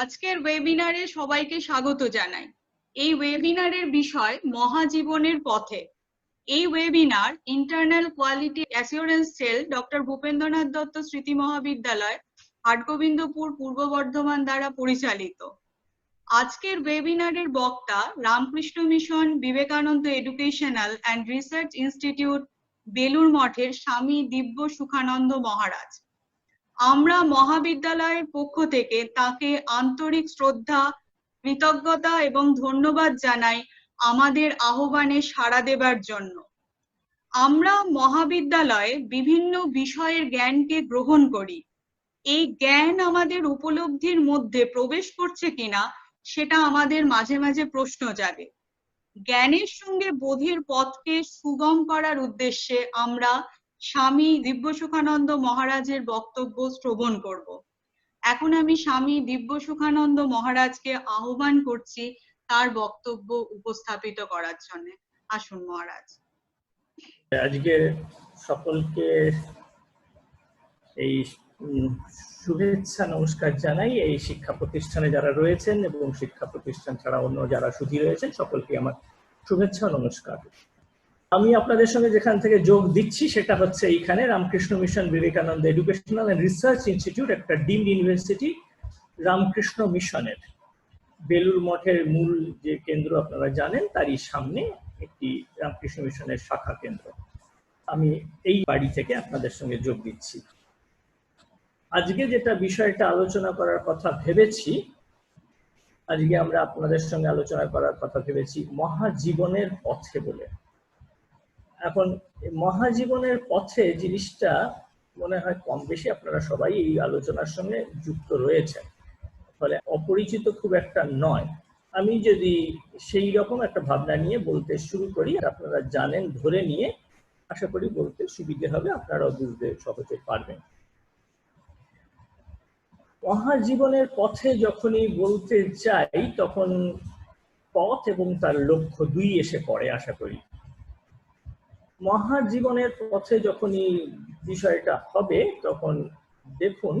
আজকের ওয়েবিনারে সবাইকে স্বাগত জানাই। এই ওয়েবিনারের বিষয় মহাজীবনের পথে। এই webinar internal quality assurance cell doctor Bhupendranath Dutta স্মৃতি মহাবিদ্যালয়, হাটগোবিন্দপুর, পূর্ব বর্ধমান দ্বারা পরিচালিত। আজকের ওয়েবিনারের বক্তা Ramakrishna mission Vivekananda educational and research institute, Belur মঠের স্বামী দিব্য সুখানন্দ মহারাজ। আমরা মহাবিদ্যালয়ের পক্ষ থেকে তাকে আন্তরিক শ্রদ্ধা, কৃতজ্ঞতা এবং ধন্যবাদ জানাই আমাদের আহ্বানে সাড়া দেবার জন্য। আমরা মহাবিদ্যালয়ে বিভিন্ন বিষয়ের জ্ঞানকে গ্রহণ করি। এই জ্ঞান আমাদের উপলব্ধির মধ্যে প্রবেশ করছে কিনা সেটা আমাদের মাঝে মাঝে প্রশ্ন জাগে। জ্ঞানের সঙ্গে বোধের পথকে সুগম করার উদ্দেশ্যে আমরা স্বামী দিব্য সুখানন্দ মহারাজের বক্তব্য শ্রবণ করব। এখন আমি স্বামী দিব্য সুখানন্দ মহারাজকে আহ্বান করছি তার বক্তব্য উপস্থাপিত করার জন্য। আসুন মহারাজ। আজকে সকলকে এই শুভেচ্ছা নমস্কার জানাই। এই শিক্ষা প্রতিষ্ঠানে যারা রয়েছেন এবং শিক্ষা প্রতিষ্ঠান ছাড়া অন্য যারা সুধী রয়েছেন সকলকে আমার শুভেচ্ছা নমস্কার। আমি আপনাদের সঙ্গে যেখান থেকে যোগ দিচ্ছি সেটা হচ্ছে এইখানে Ramakrishna mission Vivekananda educational and research institute, একটা ডিমড ইউনিভার্সিটি রামকৃষ্ণ মিশনের। বেলুর মঠের মূল যে কেন্দ্র আপনারা জানেন তারই সামনে একটি রামকৃষ্ণ মিশনের শাখা কেন্দ্র। আমি এই বাড়ি থেকে আপনাদের সঙ্গে যোগ দিচ্ছি। আজকে যেটা বিষয়টা আলোচনা করার কথা ভেবেছি, আজকে আমরা আপনাদের সঙ্গে আলোচনা করার কথা ভেবেছি মহাজীবনের পথে বলে। এখন মহাজীবনের পথে জিনিসটা মনে হয় কম বেশি আপনারা সবাই এই আলোচনার সঙ্গে যুক্ত রয়েছেন, ফলে অপরিচিত খুব একটা নয়। আমি যদি সেই রকম একটা ভাবনা নিয়ে বলতে শুরু করি, আপনারা জানেন ধরে নিয়ে আশা করি বলতে সুবিধে হবে, আপনারাও বুঝতে সহজে পারবেন। মহাজীবনের পথে যখনই বলতে চাই তখন পথ এবং তার লক্ষ্য দুই এসে পড়ে আশা করি। মহাজীবনের পথে যখনই বিষয়টা হবে তখন দেখুন,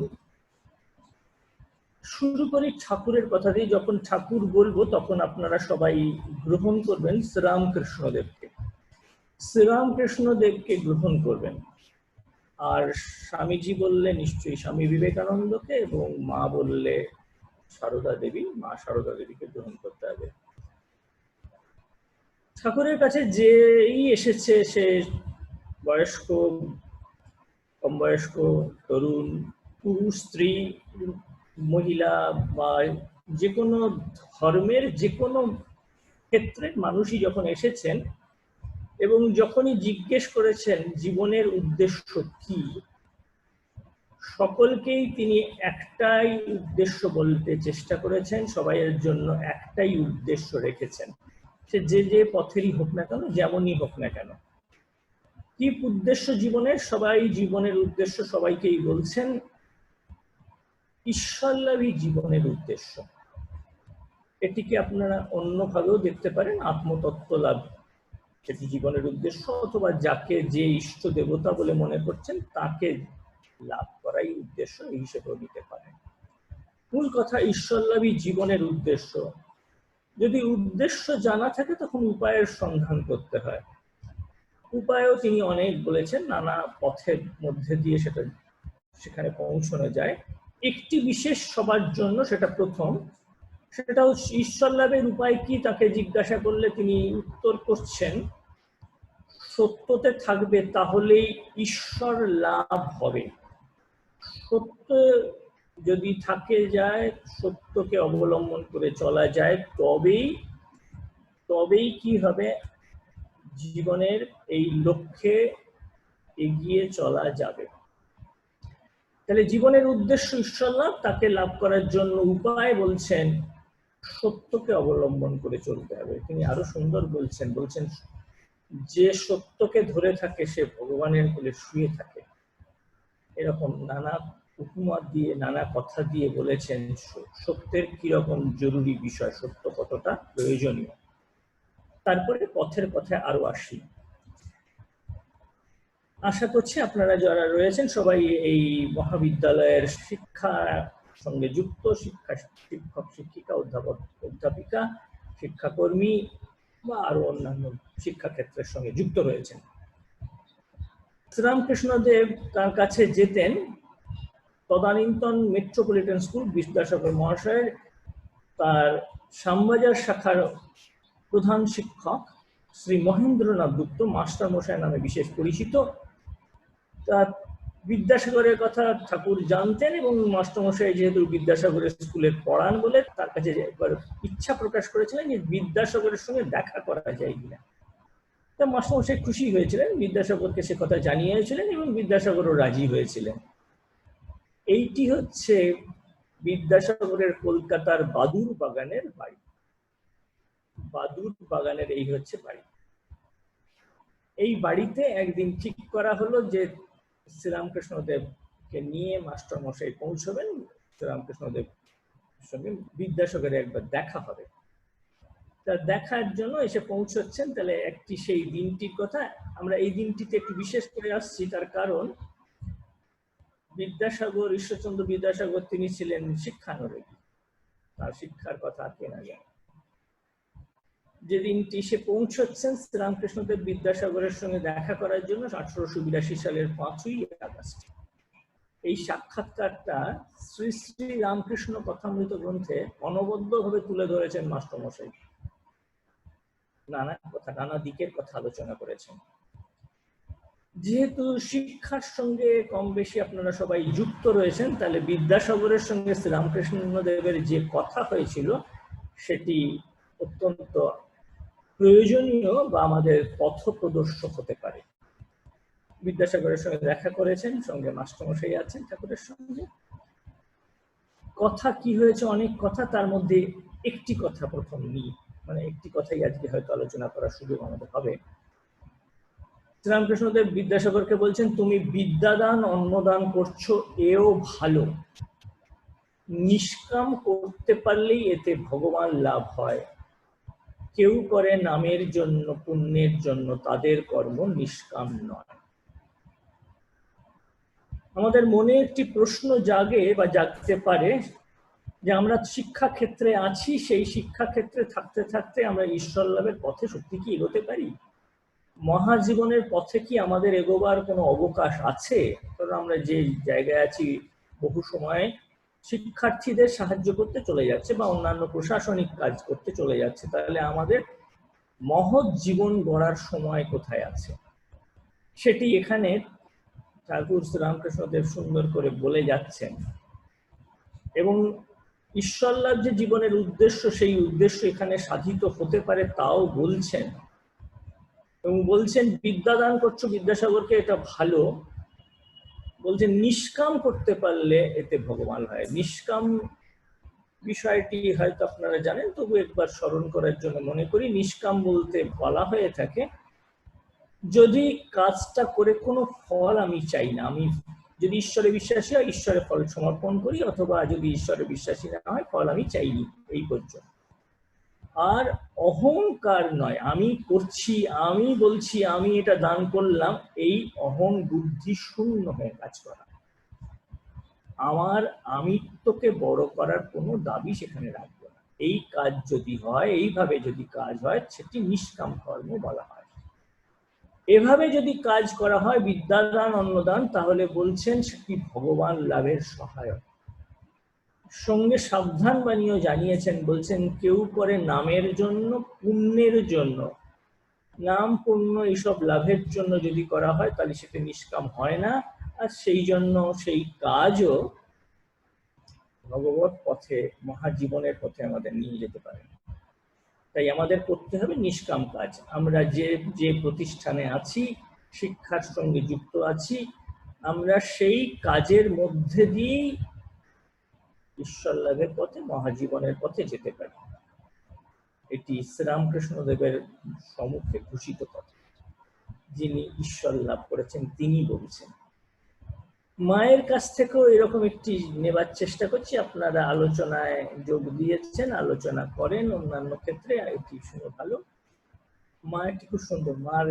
শুরু করি ঠাকুরের কথা দিয়ে। যখন ঠাকুর বলবো তখন আপনারা সবাই গ্রহণ করবেন শ্রীরামকৃষ্ণদেবকে, শ্রীরামকৃষ্ণদেবকে গ্রহণ করবেন। আর স্বামীজি বললে নিশ্চয়ই স্বামী বিবেকানন্দকে, এবং মা বললে সারদা দেবী, মা সারদা দেবীকে গ্রহণ করতে হবে। ঠাকুরের কাছে যেই এসেছে, সে বয়স্ক, কম বয়স্ক, তরুণ, পুরুষ, স্ত্রী, মহিলা বা যে কোনো ধর্মের যে কোনো ক্ষেত্রে মানুষই যখন এসেছেন এবং যখনই জিজ্ঞেস করেছেন জীবনের উদ্দেশ্য কি, সকলকেই তিনি একটাই উদ্দেশ্য বলতে চেষ্টা করেছেন, সবাইয়ের জন্য একটাই উদ্দেশ্য রেখেছেন। সে যে যে পথেরই হোক না কেন, যেমনই হোক না কেন, কি উদ্দেশ্য জীবনের? সবাই জীবনের উদ্দেশ্য সবাইকেই বলছেন ঈশ্বরলাভী জীবনের উদ্দেশ্য। এটিকে আপনারা অন্যভাবেও দেখতে পারেন, আত্মতত্ত্ব লাভ এটি জীবনের উদ্দেশ্য, অথবা যাকে যে ইষ্ট দেবতা বলে মনে করছেন তাকে লাভ করাই উদ্দেশ্য এই হিসেবেও নিতে পারেন। মূল কথা ঈশ্বরলাভী জীবনের উদ্দেশ্য। যদি উদ্দেশ্য জানা থাকে তখন উপায়ের সন্ধান করতে হয়। উপায়ও তিনি অনেক বলেছেন, নানা পথের মধ্যে দিয়ে সেখানে পৌঁছানো যায়। একটি বিশেষ সবার জন্য, সেটা প্রথম, সেটা হচ্ছে ঈশ্বর লাভের উপায় কি তাকে জিজ্ঞাসা করলে তিনি উত্তর করছেন সত্যতে থাকবে, তাহলেই ঈশ্বর লাভ হবে। সত্য যদি থাকে যায়, সত্যকে অবলম্বন করে চলা যায়, তবেই কি হবে, জীবনের এই লক্ষ্যে এগিয়ে চলা যাবে। তাহলে জীবনের উদ্দেশ্য ঈশ্বর লাভ, তাকে লাভ করার জন্য উপায় বলছেন সত্যকে অবলম্বন করে চলতে হবে। তিনি আরো সুন্দর বলছেন যে সত্যকে ধরে থাকে সে ভগবানের কোলে শুয়ে থাকে। এরকম নানা উপমা দিয়ে, নানা কথা দিয়ে বলেছেন সত্যের কিরকম জরুরি বিষয়, সত্য কতটা প্রয়োজনীয়। তারপরে পথের পথে আরো আসি। আশা করছি আপনারা যারা রয়েছেন সবাই এই মহাবিদ্যালয়ের শিক্ষা সঙ্গে যুক্ত শিক্ষক শিক্ষিকা, অধ্যাপক অধ্যাপিকা, শিক্ষাকর্মী বা আরো অন্যান্য শিক্ষাক্ষেত্রের সঙ্গে যুক্ত রয়েছেন। শ্রীরামকৃষ্ণদেব তার কাছে যেতেন তদানীন্তন মেট্রোপলিটন স্কুল বিদ্যাসাগর মহাশয়ের তার শ্যামবাজার শাখার প্রধান শিক্ষক শ্রী মহেন্দ্রনাথ গুপ্ত মাস্টার মশাই নামে বিশেষ পরিচিত। তার বিদ্যাসাগরের কথা ঠাকুর জানতেন এবং মাস্টারমশাই যেহেতু বিদ্যাসাগরের স্কুলে পড়ান বলে তার কাছে একবার ইচ্ছা প্রকাশ করেছিলেন যে বিদ্যাসাগরের সঙ্গে দেখা করা যায় কিনা। তা মাস্টারমশাই খুশি হয়েছিলেন, বিদ্যাসাগরকে সে কথা জানিয়েছিলেন এবং বিদ্যাসাগরও রাজি হয়েছিলেন। এইটি হচ্ছে বিদ্যাসাগরের কলকাতার বাদুর বাগানের বাড়ি। বাদুর বাগানের এই হচ্ছে বাড়ি। এই বাড়িতে একদিন ঠিক করা হলো যে শ্রীরামকৃষ্ণদেবকে নিয়ে মাস্টারমশাই পৌঁছবেন, শ্রীরামকৃষ্ণদেব সঙ্গে বিদ্যাসাগরের একবার দেখা হবে। তা দেখার জন্য এসে পৌঁছচ্ছেন। তাহলে একটি সেই দিনটির কথা আমরা এই দিনটিতে একটু বিশেষ করে আসছি, তার কারণ বিদ্যাসাগর, ঈশ্বরচন্দ্র বিদ্যাসাগর তিনি ছিলেন শিক্ষানুরাগী, তার শিক্ষার কথা কে না জানে। যেদিনটি সে পৌঁছচ্ছেন শ্রীরামকৃষ্ণদেব বিদ্যাসাগরের সঙ্গে দেখা করার জন্য 1882 সালের 5ই আগস্ট। এই সাক্ষাৎকারটা শ্রী শ্রী রামকৃষ্ণ কথামৃত গ্রন্থে অনবদ্যভাবে তুলে ধরেছেন মাস্টারমশাই। নানা কথা, নানা দিকের কথা আলোচনা করেছেন। যেহেতু শিক্ষার সঙ্গে কম বেশি আপনারা সবাই যুক্ত রয়েছেন, তাহলে বিদ্যাসাগরের সঙ্গে শ্রীরামকৃষ্ণদেবের যে কথা হয়েছিল সেটি অত্যন্ত প্রয়োজনীয় বা আমাদের পথপ্রদর্শক হতে পারে। বিদ্যাসাগরের সঙ্গে দেখা করেছেন, সঙ্গে মাস্টারমশাই আছেন ঠাকুরের সঙ্গে। কথা কি হয়েছে, অনেক কথা, তার মধ্যে একটি কথা প্রথম নিই, মানে একটি কথাই আজকে হয়তো আলোচনা করার সুযোগ আমাদের হবে। শ্রীরামকৃষ্ণদেব বিদ্যাসাগরকে বলছেন, তুমি বিদ্যাদান অন্নদান করছো, এও ভালো, নিষ্কাম করতে পারলেই এতে ভগবান লাভ হয়। কেউ করে নামের জন্য, পুণ্যের জন্য, তাদের কর্ম নিষ্কাম নয়। আমাদের মনে একটি প্রশ্ন জাগে বা জাগতে পারে যে আমরা শিক্ষাক্ষেত্রে আছি, সেই শিক্ষাক্ষেত্রে থাকতে থাকতে আমরা ঈশ্বর লাভের পথে সত্যি কি এগোতে পারি? মহাজীবনের পথে কি আমাদের এগোবার কোনো অবকাশ আছে? কারণ আমরা যে জায়গায় আছি বহু সময় শিক্ষার্থীদের সাহায্য করতে চলে যাচ্ছে বা অন্যান্য প্রশাসনিক কাজ করতে চলে যাচ্ছে, তাহলে আমাদের মহৎ জীবন গড়ার সময় কোথায় আছে? সেটি এখানে ঠাকুর শ্রীরামকৃষ্ণদেব সুন্দর করে বলে যাচ্ছেন এবং ঈশ্বর লাভ যে জীবনের উদ্দেশ্য, সেই উদ্দেশ্য এখানে সাধিত হতে পারে তাও বলছেন। এবং বলছেন বিদ্যাদান করছো বিদ্যাসাগরকে, এটা ভালো। বলছেন নিষ্কাম করতে পারলে এতে ভগবান হয়। নিষ্কাম বিষয়টি হয়তো আপনারা জানেন, তবু একবার স্মরণ করার জন্য মনে করি। নিষ্কাম বলতে বলা হয়ে থাকে যদি কাজটা করে কোনো ফল আমি চাই না, আমি যদি ঈশ্বরে বিশ্বাসী হয় ঈশ্বরে ফল সমর্পণ করি, অথবা যদি ঈশ্বরে বিশ্বাসী না হয় ফল আমি চাইনি, এই পর্যন্ত। আর অহংকার নয়, আমি করছি, আমি বলছি আমি এটা দান করলাম, এই অহং বুদ্ধি শূন্য হয়ে কাজ করা। আমার আমিত্বকে বড় করার কোনো দাবি সেখানে রাখবো না। এই কাজ যদি হয়, এইভাবে যদি কাজ হয়, সেটি নিষ্কাম কর্ম বলা হয়। এভাবে যদি কাজ করা হয় বিদ্যাদান অন্নদান, তাহলে বলছেন সেটি ভগবান লাভের সহায়ক। সঙ্গে সাবধান বাণীও জানিয়েছেন, বলছেন কেউ করে নামের জন্য, পুণ্যের জন্য। নাম পুণ্য এইসব লাভের জন্য যদি করা হয় তাহলে সেটা নিষ্কাম হয় না, আর সেই জন্য সেই কাজও ভগবত পথে, মহাজীবনের পথে আমাদের নিয়ে যেতে পারে। তাই আমাদের করতে হবে নিষ্কাম কাজ। আমরা যে যে প্রতিষ্ঠানে আছি, শিক্ষার সঙ্গে যুক্ত আছি, আমরা সেই কাজের মধ্যে দিয়েই ঈশ্বর লাভের পথে, মহাজীবনের পথে যেতে পারি। এটি শ্রীরামকৃষ্ণদেবের সম্মুখে ঘোষিত কথা। যিনি ঈশ্বর লাভ করেছেন তিনি বলছেন। মায়ের কাছ থেকেও এরকম একটি নেবার চেষ্টা করছি। আপনারা আলোচনায় যোগ দিয়েছেন, আলোচনা করেন অন্যান্য ক্ষেত্রে, এটি শুনে ভালো। মায়েরটি খুব সুন্দর। মার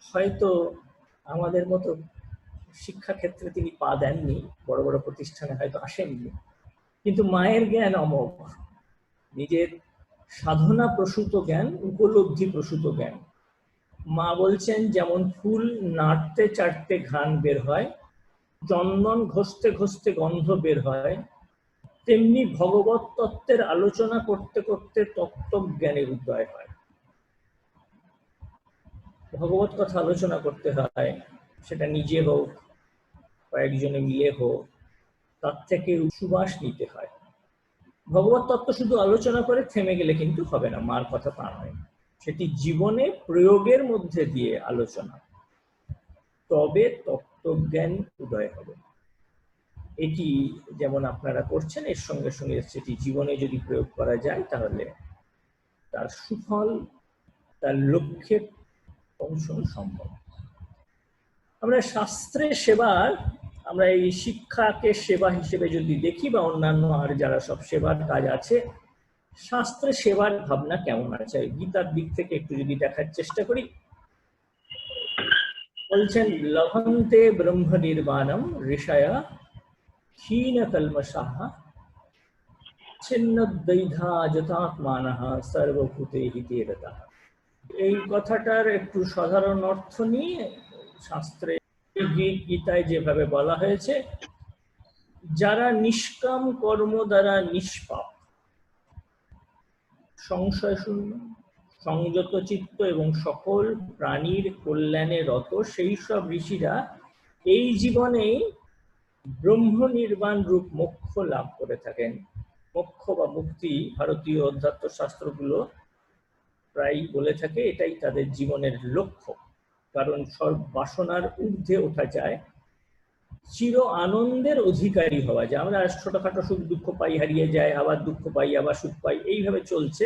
হয়তো আমাদের মতো শিক্ষাক্ষেত্রে তিনি পা দেননি, বড় বড় প্রতিষ্ঠানে হয়তো আসেননি, কিন্তু মায়ের জ্ঞান অমোঘ, নিজের সাধনা প্রসূত জ্ঞান, উপলব্ধি প্রসূত জ্ঞান। মা বলছেন যেমন ফুল নাড়তে চাড়তে ঘ্রাণ বের হয়, চন্দন ঘষতে ঘষতে গন্ধ বের হয়, তেমনি ভগবত তত্ত্বের আলোচনা করতে করতে তত্ত্বজ্ঞানের উদয় হয়। ভগবত কথা আলোচনা করতে হয়, সেটা নিজে হোক, কয়েকজনে মিলে হোক, তার থেকে সুবাস নিতে হয়। ভগবত তত্ত্ব শুধু আলোচনা করে থেমে গেলে কিন্তু হবে না, মার কথা তা নয়, সেটি জীবনে প্রয়োগের মধ্যে দিয়ে আলোচনা, তবে তত্ত্বজ্ঞান উদয় হবে। এটি যেমন আপনারা করছেন, এর সঙ্গে সঙ্গে সেটি জীবনে যদি প্রয়োগ করা যায় তাহলে তার সুফল, তার লক্ষ্যে পৌঁছানো সম্ভব। আমরা শাস্ত্রে সেবার, আমরা এই শিক্ষাকে সেবা হিসেবে যদি দেখি বা অন্যান্য আর যারা সব সেবার কাজ আছে, শাস্ত্রে সেবার ভাবনা কেমন আছে গীতার দিক থেকে একটু যদি দেখার চেষ্টা করি। বলছেন লভন্তে ব্রহ্ম নির্বাণম ঋষয়া ক্ষীণ কলমশাহ ছিন্নদ্বৈধা যথাত্মানঃ সর্বভূতে হিতে রতাঃ। এই কথাটার একটু সাধারণ অর্থ নিয়ে শাস্ত্রে গীতায় যেভাবে বলা হয়েছে, যারা নিষ্কাম কর্ম দ্বারা নিষ্পাপ, সংশয় শূন্য, সংযত চিত্ত এবং সকল প্রাণীর কল্যাণে রত, সেই সব ঋষিরা এই জীবনেই ব্রহ্ম নির্বাণ রূপ মোক্ষ লাভ করে থাকেন। মোক্ষ বা মুক্তি ভারতীয় অধ্যাত্ম শাস্ত্রগুলো প্রায় বলে থাকে এটাই তাদের জীবনের লক্ষ্য, কারণ সব বাসনার ঊর্ধ্বে ওঠা যায়, চির আনন্দের অধিকারী হওয়া যায়। আমরা ছোটখাটো সুখ দুঃখ পাই, হারিয়ে যায়, আবার দুঃখ পাই, আবার সুখ পাই, এইভাবে চলছে।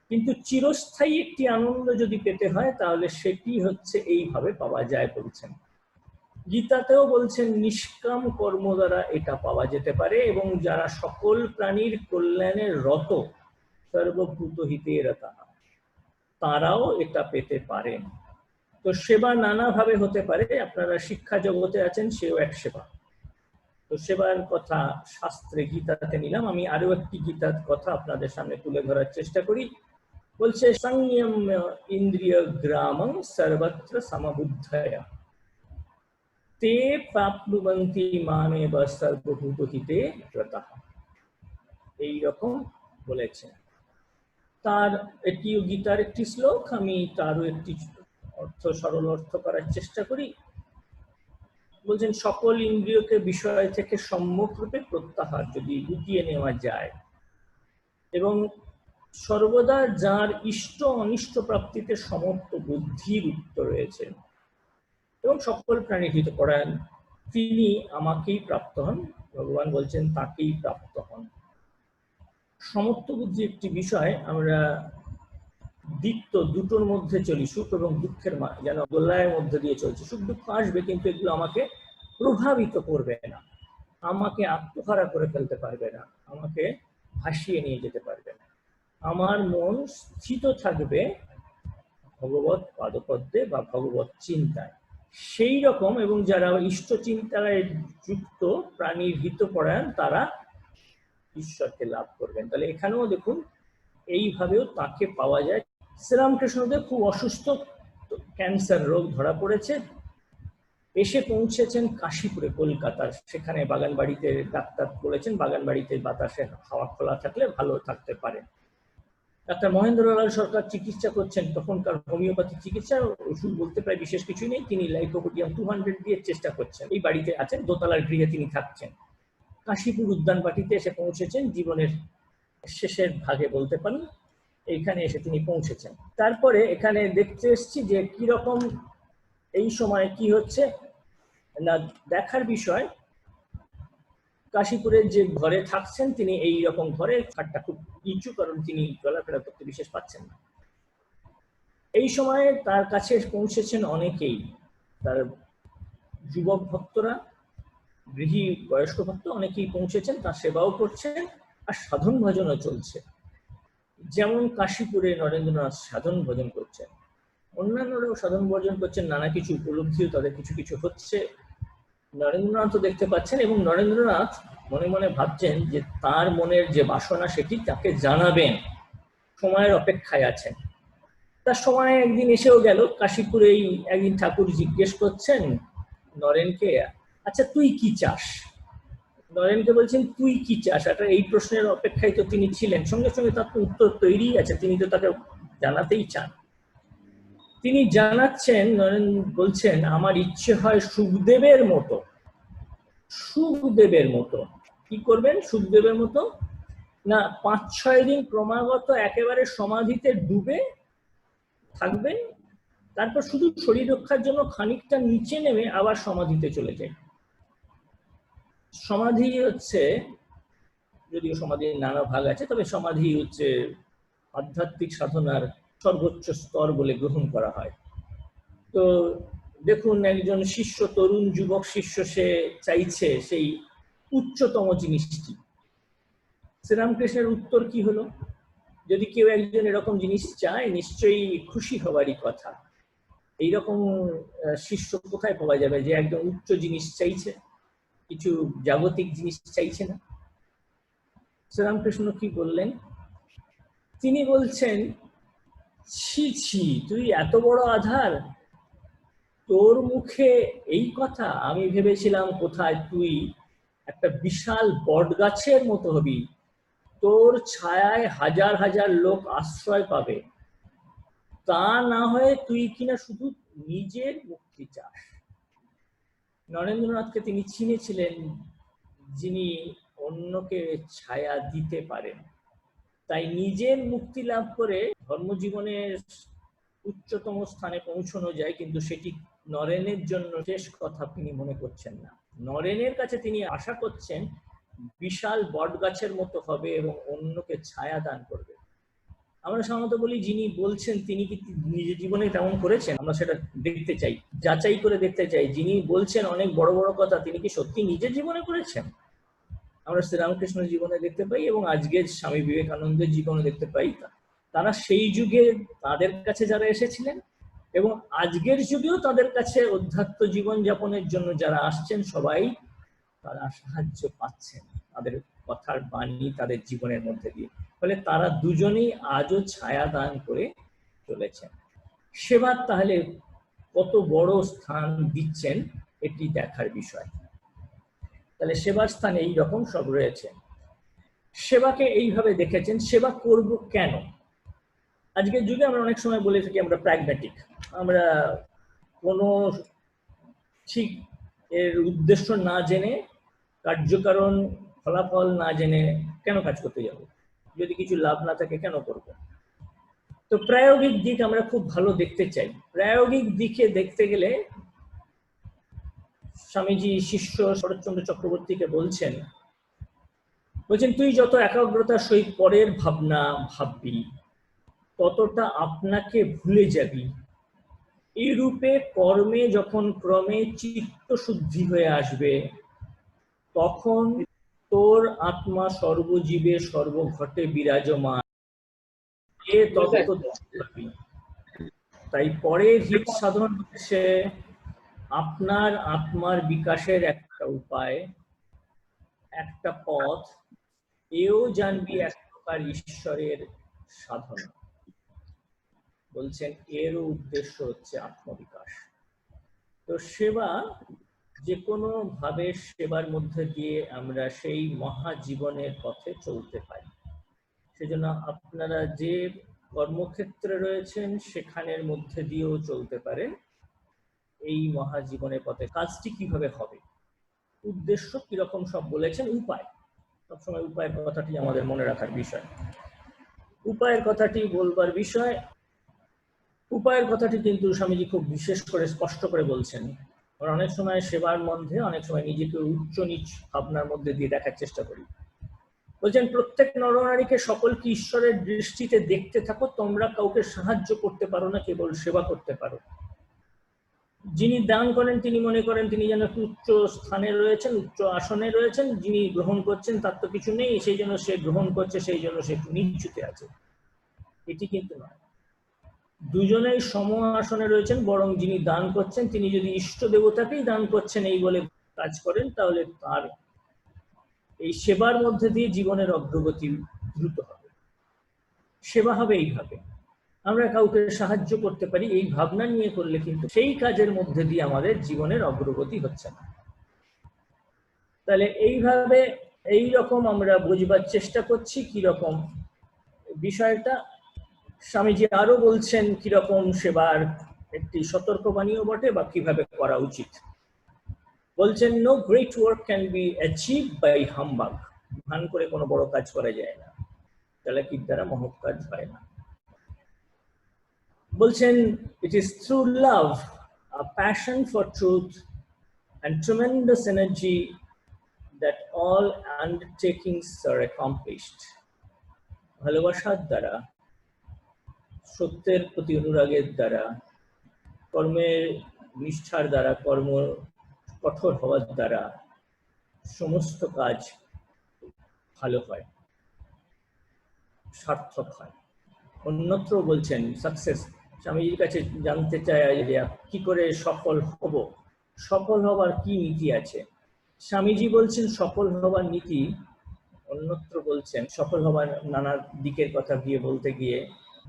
কিন্তু চিরস্থায়ী একটি আনন্দ যদি পেতে হয় তাহলে সেটি হচ্ছে এইভাবে পাওয়া যায় বলছেন। গীতাতেও বলছেন নিষ্কাম কর্ম দ্বারা এটা পাওয়া যেতে পারে, এবং যারা সকল প্রাণীর কল্যাণে রত, সর্বভূত হিতে রতাঃ, তারাও এটা পেতে পারেন। তো সেবা নানাভাবে হতে পারে, আপনারা শিক্ষা জগতে আছেন, সেও এক সেবা। তো সেবার কথা শাস্ত্রে গীতাতে নিলাম। আমি আরো একটি গীতার কথা আপনাদের সামনে তুলে ধরার চেষ্টা করি। বলছে সংযম ইন্দ্রিয় গ্রামং সর্বত্র সমবুদ্ধয়া তে প্রাপ্নুবন্তি মামেব সর্বভূত হিতে রতাঃ। এইরকম বলেছেন। তার এটিও গীতার একটি শ্লোক, আমি তারও একটি অর্থ, সরল অর্থ করার চেষ্টা করি। বলছেন সকল ইন্দ্রিয়কে বিষয় থেকে সম্যকরূপে প্রত্যাহার যদি গুটিয়ে নেওয়া যায়, এবং সর্বদা যার ইষ্ট অনিষ্ট প্রাপ্তিতে সমর্থ বুদ্ধির উত্তর রয়েছে এবং সকল প্রাণীর হিত পরায়ণ, তিনি আমাকেই প্রাপ্ত হন। ভগবান বলছেন তাকেই প্রাপ্ত হন। সমর্থ বুদ্ধি একটি বিষয়, আমরা দ্বিত্ব দুটোর মধ্যে চলি, সুখ এবং দুঃখের যেন গোল্লায়ের মধ্যে দিয়ে চলছে। সুখ দুঃখ আসবে কিন্তু এগুলো আমাকে প্রভাবিত করবে না, আমাকে আত্মহারা করে ফেলতে পারবে না, আমাকে ভাসিয়ে নিয়ে যেতে পারবে না। আমার মন স্থিত থাকবে ভগবত পাদপদ্মে বা ভগবত চিন্তায়, সেই রকম। এবং যারা ইষ্ট চিন্তায় যুক্ত, প্রাণীর হিতপরায়ণ, তারা ঈশ্বরকে লাভ করবেন। তাহলে এখানেও দেখুন এইভাবেও তাকে পাওয়া যায়। শ্রীরামকৃষ্ণদেব খুব অসুস্থ, ক্যান্সার রোগ ধরা পড়েছে, এসে পৌঁছেছেন কাশীপুরে, কলকাতার। সেখানে বাগানবাড়িতে ডাক্তার বলেছেন বাগানবাড়িতে বাতাসে হাওয়া খোলা থাকলে ভালো থাকতে পারে। ডাক্তার মহেন্দ্রলাল সরকার চিকিৎসা করছেন, তখনকার হোমিওপ্যাথি চিকিৎসা, ওষুধ বলতে প্রায় বিশেষ কিছুই নেই। তিনি লাইকোপোডিয়াম 200 দিয়ে চেষ্টা করছেন। এই বাড়িতে আছেন, দোতলার গৃহে তিনি থাকছেন। কাশীপুর উদ্যানবাটিতে এসে পৌঁছেছেন, জীবনের শেষের ভাগে বলতে পারেন, এইখানে এসে তিনি পৌঁছেছেন। তারপরে এখানে দেখতে এসেছি যে কিরকম এই সময় কি হচ্ছে না, দেখার বিষয়। কাশীপুরের যে ঘরে থাকছেন তিনি, এই রকম ঘরে, খাটটা খুব নিচু, কারণ তিনি চলাফেরা করতে বিশেষ পাচ্ছেন না। এই সময়ে তার কাছে পৌঁছেছেন অনেকেই, তার যুবক ভক্তরা, গৃহী বয়স্ক ভক্ত অনেকেই পৌঁছেছেন, তার সেবাও করছেন, আর সাধন ভজনও চলছে। যেমন কাশীপুরে নরেন্দ্রনাথ সাধন ভজন করছেন, অন্যান্যরাও সাধন ভজন করছেন, নানা কিছু উপলব্ধিও তাদের কিছু কিছু হচ্ছে। নরেন্দ্রনাথও দেখতে পাচ্ছেন, এবং নরেন্দ্রনাথ মনে মনে ভাবছেন যে তার মনের যে বাসনা সেটি তাকে জানাবেন, সময়ের অপেক্ষায় আছেন। তার সময় একদিন এসেও গেল। কাশীপুরেই একদিন ঠাকুর জিজ্ঞেস করছেন নরেনকে, আচ্ছা তুই কি চাস? নরেনকে বলছেন তুই কি চাস? একটা এই প্রশ্নের অপেক্ষায় তো তিনি ছিলেন। সঙ্গে সঙ্গে তার তো উত্তর তৈরি আছে, তিনি তো তাকে জানাতেই চান। তিনি জানাচ্ছেন, নরেন বলছেন আমার ইচ্ছে হয় সুখদেবের মতো। সুখদেবের মতো কি করবেন? সুখদেবের মতো না, 5-6 দিন ক্রমাগত একেবারে সমাধিতে ডুবে থাকবেন, তারপর শুধু শরীর রক্ষার জন্য খানিকটা নিচে নেমে আবার সমাধিতে চলে যায়। সমাধি হচ্ছে, যদিও সমাধির নানা ভাগ আছে, তবে সমাধি হচ্ছে আধ্যাত্মিক সাধনার সর্বোচ্চ স্তর বলে গ্রহণ করা হয়। তো দেখুন, একজন শিষ্য, তরুণ যুবক শিষ্য, সে চাইছে সেই উচ্চতম জিনিসটি। শ্রীরামকৃষ্ণের উত্তর কি হলো? যদি কেউ একজন এরকম জিনিস চায়, নিশ্চয়ই খুশি হবারই কথা। এইরকম শিষ্য কোথায় পাওয়া যাবে যে একদম উচ্চ জিনিস চাইছে, কিছু জাগতিক জিনিস চাইছে না? শ্রীরামকৃষ্ণ কি বললেন? তিনি বলছেন, ছি ছি, তুই এত বড় আধার, তোর মুখে এই কথা? আমি ভেবেছিলাম কোথায় তুই একটা বিশাল বট গাছের মতো হবি, তোর ছায়ায় হাজার হাজার লোক আশ্রয় পাবে, তা না হয়ে তুই কিনা শুধু নিজের মুক্তি চাস। নরেন্দ্রনাথকে তিনি চিনেছিলেন, যিনি অন্যকে ছায়া দিতে পারেন। তাই নিজের মুক্তি লাভ করে ধর্মজীবনের উচ্চতম স্থানে পৌঁছানো যায়, কিন্তু সেটি নরেনের জন্য শেষ কথা তিনি মনে করছেন না। নরেনের কাছে তিনি আশা করছেন বিশাল বট গাছের মতো হবে এবং অন্যকে ছায়া দান করবে। আমরা সাধারণত বলি, যিনি বলছেন তিনি কি নিজের জীবনে তেমন করেছেন? আমরা সেটা দেখতে চাই, যাচাই করে দেখতে চাই। যিনি বলছেন অনেক বড় বড় কথা, তিনি কি সত্যি নিজের জীবনে করেছেন? আমরা শ্রীরামকৃষ্ণের জীবনে দেখতে পাই এবং আজকের স্বামী বিবেকানন্দের জীবনে দেখতে পাই। তারা সেই যুগে তাদের কাছে যারা এসেছিলেন এবং আজকের যুগেও তাদের কাছে অধ্যাত্ম জীবন যাপনের জন্য যারা আসছেন, সবাই তারা সাহায্য পাচ্ছেন তাদের কথার বাণী, তাদের জীবনের মধ্যে দিয়ে। ফলে তারা দুজনেই আজও ছায়া দান করে চলেছেন। সেবার তাহলে কত বড় স্থান দিচ্ছেন, এটি দেখার বিষয়। তাহলে সেবার স্থানে এইরকম সব রয়েছে। সেবাকে এইভাবে দেখেছেন, সেবা করব কেন? আজকের যুগে আমরা অনেক সময় বলে থাকি আমরা প্র্যাগম্যাটিক, আমরা কোনো ঠিক এর উদ্দেশ্য না জেনে, কার্যকারণ ফলাফল না জেনে কেন কাজ করতে যাব? যদি কিছু লাভ না থাকে কেন করব? তো প্রায়োগিক দিক আমরা খুব ভালো দেখতে চাই। প্রায়োগিক দিকে দেখতে গেলে স্বামীজি শিষ্য শরৎচন্দ্র চক্রবর্তীকে বলছেন তুই যত একাগ্রতার সহিত পরের ভাবনা ভাববি, ততটা আপনাকে ভুলে যাবি। এই রূপে কর্মে যখন ক্রমে চিত্ত শুদ্ধি হয়ে আসবে, তখন তোর আত্মা সর্বজীবে সর্বঘটে বিরাজমান। তাই পরের হিত সাধন হচ্ছে আপনার আত্মার বিকাশের একটা উপায়, একটা পথ। এও জানবি এক প্রকার ঈশ্বরের সাধনা। বলছেন এরও উদ্দেশ্য হচ্ছে আত্মবিকাশ। তো সেবা, যে কোনো ভাবে সেবার মধ্যে দিয়ে আমরা সেই মহাজীবনের পথে চলতে পারি। সেজন্য আপনারা যে কর্মক্ষেত্রে রয়েছেন সেখানের মধ্যে দিয়েও চলতে পারেন এই মহাজীবনের পথে। কাজটি কিভাবে হবে, উদ্দেশ্য কিরকম সব বলেছেন, উপায়, সবসময় উপায়ের কথাটি আমাদের মনে রাখার বিষয়। উপায়ের কথাটি বলবার বিষয়, উপায়ের কথাটি কিন্তু স্বামীজি খুব বিশেষ করে স্পষ্ট করে বলছেন। আমরা অনেক সময় সেবার মধ্যে অনেক সময় নিজেকে উচ্চ নিচ ভাবনার মধ্যে দিয়ে দেখার চেষ্টা করি। বলছেন প্রত্যেক নরনারীকে সকলকে ঈশ্বরের দৃষ্টিতে দেখতে থাকো, তোমরা কাউকে সাহায্য করতে পারো না, কেবল সেবা করতে পারো। যিনি দান করেন তিনি মনে করেন তিনি যেন একটু উচ্চ স্থানে রয়েছেন, উচ্চ আসনে রয়েছেন। যিনি গ্রহণ করছেন তার তো কিছু নেই, সেই জন্য সে গ্রহণ করছে, সেই জন্য সে একটু নিচুতে আছে। এটি কিন্তু নয়। দুজনেই সম আসনে রয়েছেন, বরং যিনি দান করছেন তিনি যদি ইষ্ট দেবতাকেই দান করছেন এই বলে কাজ করেন, তাহলে তার এই সেবার মধ্যে দিয়ে জীবনের অগ্রগতি দ্রুত হবে। সেবা হবে এইভাবে, আমরা কাউকে সাহায্য করতে পারি এই ভাবনা নিয়ে করলে কিন্তু সেই কাজের মধ্যে দিয়ে আমাদের জীবনের অগ্রগতি হচ্ছে না। তাহলে এইভাবে এই রকম আমরা বুঝবার চেষ্টা করছি কিরকম বিষয়টা। স্বামীজি আরো বলছেন কিরকম সেবার একটি সতর্কবাণীও বটে বা কিভাবে করা উচিত। বলছেন, no great work can be achieve by humbug. ভান করে কোনো বড় কাজ করা যায় না, চালাকির দ্বারা মহৎ কাজ হয় না। বলছেন, it is through love, a passion for truth and tremendous energy that all undertakings are accomplished. ভালোবাসার দ্বারা, সত্যের প্রতি অনুরাগের দ্বারা, কর্মের নিষ্ঠার দ্বারা, কর্ম কঠোর হওয়ার দ্বারা সমস্ত কাজ ভালো হয়, সার্থক হয়। অন্যত্র বলছেন সাকসেস, স্বামীজির কাছে জানতে চায় যে কি করে সফল হব, সফল হবার কি নীতি আছে। স্বামীজি বলছেন সফল হবার নীতি, অন্যত্র বলছেন সফল হবার নানা দিকের কথা বলতে গিয়ে,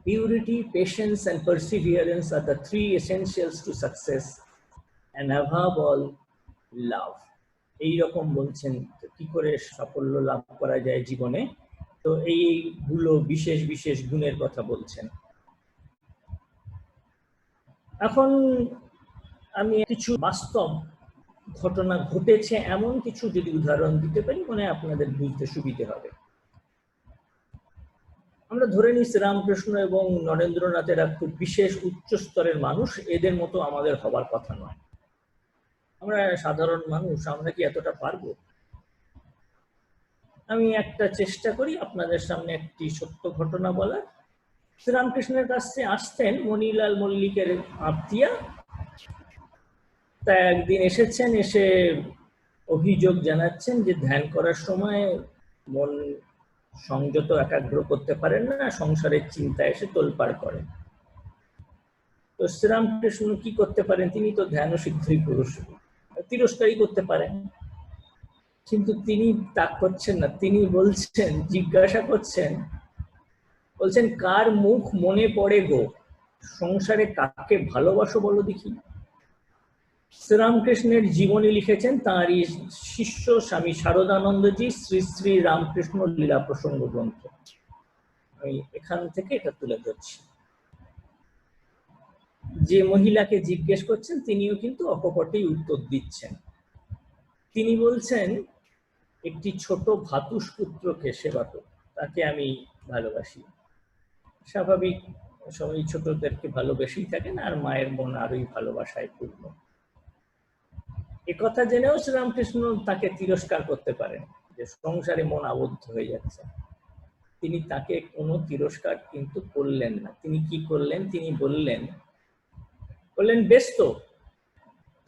purity, patience and perseverance are the three essentials to success and অ্যাভাব all লাভ। এইরকম বলছেন কি করে সাফল্য লাভ করা যায় জীবনে। তো এইগুলো বিশেষ বিশেষ গুণের কথা বলছেন। এখন আমি কিছু বাস্তব ঘটনা ঘটেছে এমন কিছু যদি উদাহরণ দিতে পারি মনে আপনাদের বুঝতে সুবিধে হবে। আমরা ধরে নিই শ্রীরামকৃষ্ণ এবং নরেন্দ্রনাথেরা খুব বিশেষ উচ্চ স্তরের মানুষ, এদের মতো আমাদের হবার কথা নয়। আমরা সাধারণ মানুষ, আমরা কি এতটা পারবো? আমি একটা চেষ্টা করি আপনাদের সামনে একটি সত্য ঘটনা বলার। শ্রীরামকৃষ্ণের কাছে আসতেন মণিলাল মল্লিকের আত্মীয়া, তা একদিন এসেছেন, এসে অভিযোগ জানাচ্ছেন যে ধ্যান করার সময় মন সংযত একাগ্র করতে পারেন না, সংসারের চিন্তা এসে তোলপাড় করেন। তো শ্রীরামকৃষ্ণ কি করতে পারেন? তিনি তো ধ্যান ও সিদ্ধই পুরুষ, তিরস্কারই করতে পারেন। কিন্তু তিনি তা করছেন না। তিনি বলছেন, জিজ্ঞাসা করছেন, বলছেন কার মুখ মনে পড়ে গো, সংসারে কাকে ভালোবাসো বলো দেখি। শ্রীরামকৃষ্ণের জীবনী লিখেছেন তাঁরই শিষ্য স্বামী শারদানন্দজি শ্রী শ্রী রামকৃষ্ণ লীলা প্রসঙ্গ গ্রন্থ। আমি এখান থেকে এটা তুলে ধরছি। যে মহিলাকে জিজ্ঞেস করছেন তিনিও কিন্তু অকপটেই উত্তর দিচ্ছেন। তিনি বলছেন, একটি ছোট ভাতুষ পুত্রকে সেবা করো, তাকে আমি ভালোবাসি। স্বাভাবিক, সবাই ছোটদেরকে ভালোবেসেই থাকেন, আর মায়ের মন আরোই ভালোবাসায় পূর্ণ। একথা জেনেও শ্রীরামকৃষ্ণ তাকে তিরস্কার করতে পারেন যে সংসারে মন আবদ্ধ হয়ে যাচ্ছে। তিনি তাকে কোনো তিরস্কার কিন্তু করলেন না। তিনি কি করলেন? তিনি বললেন বেশ তো,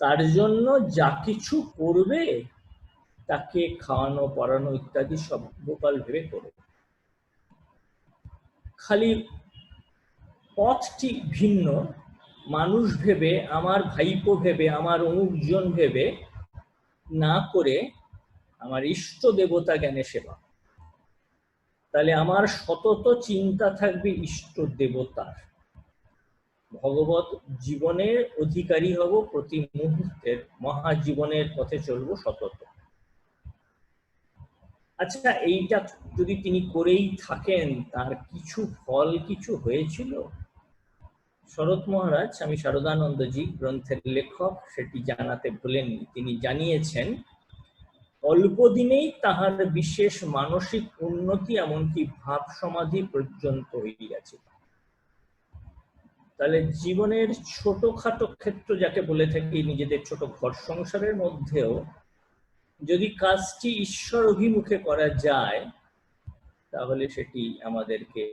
তার জন্য যা কিছু করবে তাকে খাওয়ানো পড়ানো ইত্যাদি সব গোপাল ভেবে করবে, খালি পথটি ভিন্ন, মানুষ ভেবে, আমার ভাইপো ভেবে, আমার অমুকজন ভেবে না করে আমার ইষ্ট দেবতা জ্ঞানে সেবা। তাহলে আমার সতত চিন্তা থাকবে ইষ্ট দেবতার, ভগবত জীবনের অধিকারী হব, প্রতি মুহূর্তের মহাজীবনের পথে চলবো সতত। আচ্ছা, এইটা যদি তিনি করেই থাকেন, তার কিছু ফল কিছু হয়েছিল? শরৎ মহারাজ স্বামী শারদানন্দজি গ্রন্থের লেখক সেটি জানাতে ভুলেননি। তিনি জানিয়েছেন, অল্প দিনেই তাহার বিশেষ মানসিক উন্নতি এমনকি ভাব সমাধি পর্যন্ত হয়ে গেছে। তাহলে জীবনের ছোটখাটো ক্ষেত্র যাকে বলে থাকি, নিজেদের ছোট ঘর সংসারের মধ্যেও যদি কাজটি ঈশ্বর অভিমুখে করা যায় তাহলে সেটি আমাদেরকে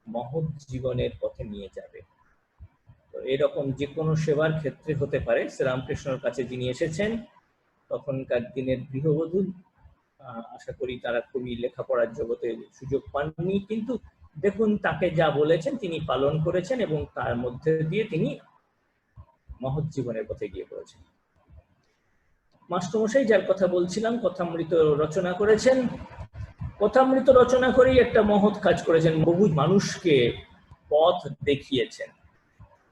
মহৎ জীবনের পথে নিয়ে যাবে। তো এরকম যে কোনো সেবার ক্ষেত্রে হতে পারে। শ্রীরামকৃষ্ণের কাছে যিনি এসেছেন তখনকার দিনের গৃহবধূ, আশা করি তারা খুবই লেখাপড়ার জগতে সুযোগ পাননি, কিন্তু দেখুন তাকে যা বলেছেন তিনি পালন করেছেন এবং তার মধ্যে দিয়ে তিনি মহৎ জীবনের পথে গিয়ে পড়েছেন। মাস্টারমশাই যার কথা বলছিলাম কথামৃত রচনা করেছেন। কথামৃত রচনা করেই একটা মহৎ কাজ করেছেন, বহু মানুষকে পথ দেখিয়েছেন,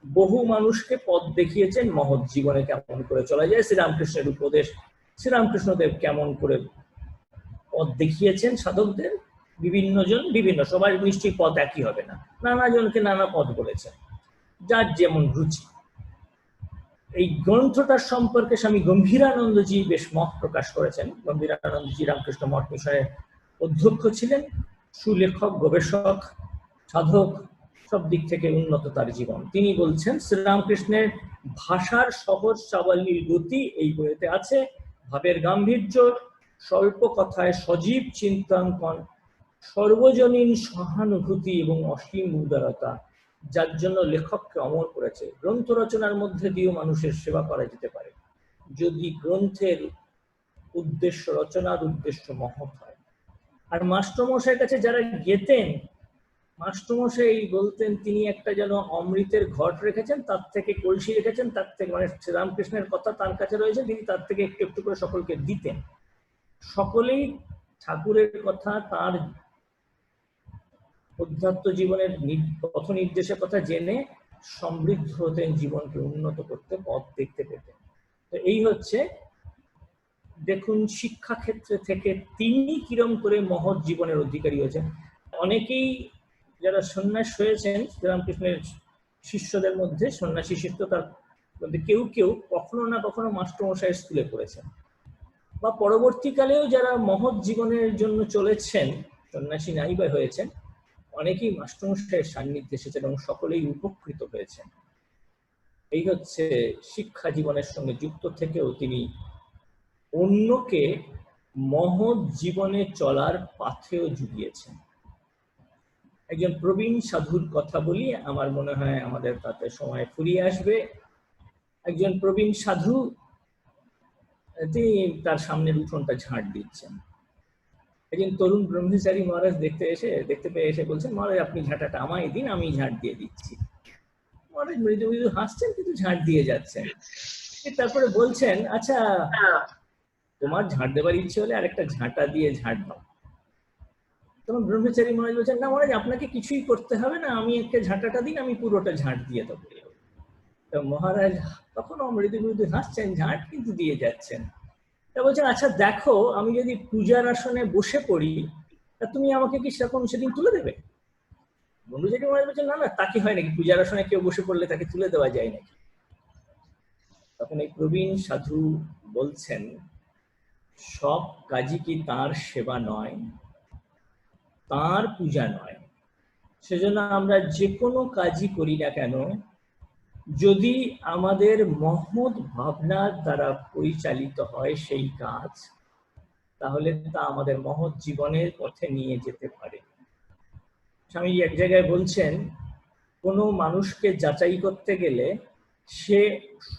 বহু মানুষকে পথ দেখিয়েছেন মহৎ জীবনে কেমন করে চলা যায়। শ্রীরামকৃষ্ণের উপদেশ, শ্রীরামকৃষ্ণদেব কেমন করে পথ দেখিয়েছেন সাধকদের, বিভিন্ন জন বিভিন্ন, সবার নিশ্চয়ই পথ একই হবে না, নানা জনকে নানা পথ বলেছেন, যার যেমন রুচি। এই গ্রন্থটার সম্পর্কে স্বামী গম্ভীরানন্দজি বেশ মত প্রকাশ করেছেন। গম্ভীরানন্দজি রামকৃষ্ণ মঠ মিশনের অধ্যক্ষ ছিলেন, সুলেখক, গবেষক, সাধক, সব দিক থেকে উন্নত তার জীবন। তিনি বলছেন, শ্রীরামকৃষ্ণের ভাষার সহজ সাবলীল গতি এই বইতে আছে, ভাবের গাম্ভীর্য, স্বল্প কথায় সজীব চিন্তাঙ্কন, সর্বজনীন সহানুভূতি এবং অসীম উদারতা, যার জন্য লেখককে অমর করেছে। গ্রন্থ রচনার মধ্যে দিয়েও মানুষের সেবা করা যেতে পারে যদি গ্রন্থের উদ্দেশ্য, রচনার উদ্দেশ্য মহৎ হয়। আর মাস্টারমশাইয়ের কাছে যারা গেতেন, মাস্টারমশাই বলতেন তিনি একটা যেন অমৃতের ঘট রেখেছেন, তার থেকে কলসি রেখেছেন, তার থেকে মানে শ্রীরামকৃষ্ণের কথা তার কাছে রয়েছে, তিনি তার থেকে একটু একটু করে সকলকে দিতেন। সকলেই ঠাকুরের কথা, তার অধ্যাত্ম জীবনের পথ নির্দেশের কথা জেনে সমৃদ্ধ হতেন, জীবনকে উন্নত করতে পথ দেখতে পেতেন। তো এই হচ্ছে, দেখুন শিক্ষা ক্ষেত্রে থেকে তিনি কিরম করে মহৎ জীবনের অধিকারী হয়েছেন। অনেকেই যারা সন্ন্যাস হয়েছেন শ্রীরামকৃষ্ণের শিষ্যদের মধ্যে, সন্ন্যাসী শিষ্য, তার মধ্যে কেউ কেউ কখনো না কখনো মাস্টারমশাইয়ের স্কুলে পড়েছেন, বা পরবর্তীকালেও যারা মহৎ জীবনের জন্য চলেছেন, সন্ন্যাসী নাই বা হয়েছেন, অনেকেই মাস্টারমশাইয়ের সান্নিধ্যে এসেছেন এবং সকলেই উপকৃত হয়েছেন। এই হচ্ছে শিক্ষা জীবনের সঙ্গে যুক্ত থেকেও তিনি অন্যকে মহৎ জীবনে চলার পাথেও জুগিয়েছেন। একজন প্রবীণ সাধুর কথা বলি, আমার মনে হয় আমাদের তাতে সময় ফুরিয়ে আসবে। একজন প্রবীণ সাধু, তিনি তার সামনের উঠোনটা ঝাঁট দিচ্ছেন। একজন তরুণ ব্রহ্মচারী মহারাজ দেখতে পেয়ে এসে বলছেন, মহারাজ আপনি ঝাঁটাটা আমায় দিন, আমি ঝাঁট দিয়ে দিচ্ছি। মহারাজ মৃদু মৃদু হাসছেন, কিন্তু ঝাঁট দিয়ে যাচ্ছেন। তারপরে বলছেন, আচ্ছা তোমার ঝাঁট দেবার ইচ্ছে হলে আরেকটা ঝাঁটা দিয়ে ঝাঁট দাও। তখন ব্রহ্মচারী মহারাজ বলছেন, না মহারাজ আপনাকে কিছুই করতে হবে না, আমি একটা ঝাঁটাটা দিন, আমি পুরোটা ঝাঁট দিয়ে দেবো। তো মহারাজ তখন মৃদু মৃদু হাসছেন, ঝাঁট কিন্তু দিয়ে যাচ্ছেন। তা বলছেন, আচ্ছা দেখো আমি যদি পূজার আসনে বসে পড়ি, তা তুমি আমাকে কি সেরকম সেদিন তুলে দেবে? ব্রহ্মচারী মহারাজ বলছেন, না না, তা কি হয় নাকি, পূজার আসনে কেউ বসে পড়লে তাকে তুলে দেওয়া যায় নাকি? তখন এই প্রবীণ সাধু বলছেন, সব কাজই কি তার সেবা নয়, তার পূজা নয়। সেজন্য আমরা যে কোনো কাজই করি না কেন, যদি আমাদের মহৎ ভাবনার দ্বারা পরিচালিত হয় সেই কাজ, তাহলে তা আমাদের মহৎ জীবনের পথে নিয়ে যেতে পারে। স্বামী এক জায়গায় বলছেন, কোনো মানুষকে যাচাই করতে গেলে সে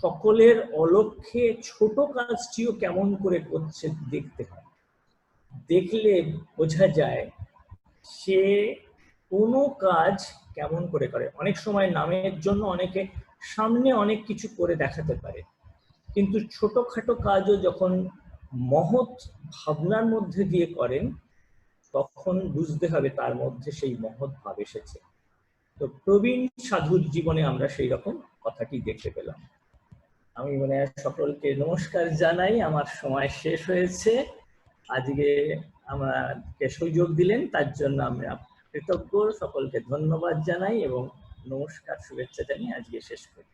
সকলের অলক্ষ্যে ছোট কাজটিও কেমন করে করছে দেখতে হয়। দেখলে বোঝা যায় সে কোনো কাজ কেমন করে করে। অনেক সময় নামের জন্য অনেকে সামনে অনেক কিছু করে দেখাতে পারে, কিন্তু ছোটখাটো কাজও যখন মহৎ ভাবনার মধ্যে দিয়ে করেন, তখন বুঝতে হবে তার মধ্যে সেই মহৎ ভাব এসেছে। তো প্রবীণ সাধুর জীবনে আমরা সেই রকম কথাটি দেখতে পেলাম। আমি সকলকে নমস্কার জানাই, আমার সময় শেষ হয়েছে। আজকে আমাকে সুযোগ দিলেন তার জন্য আমরা কৃতজ্ঞ। সকলকে ধন্যবাদ জানাই এবং নমস্কার, শুভেচ্ছা জানিয়ে আজকে শেষ করি।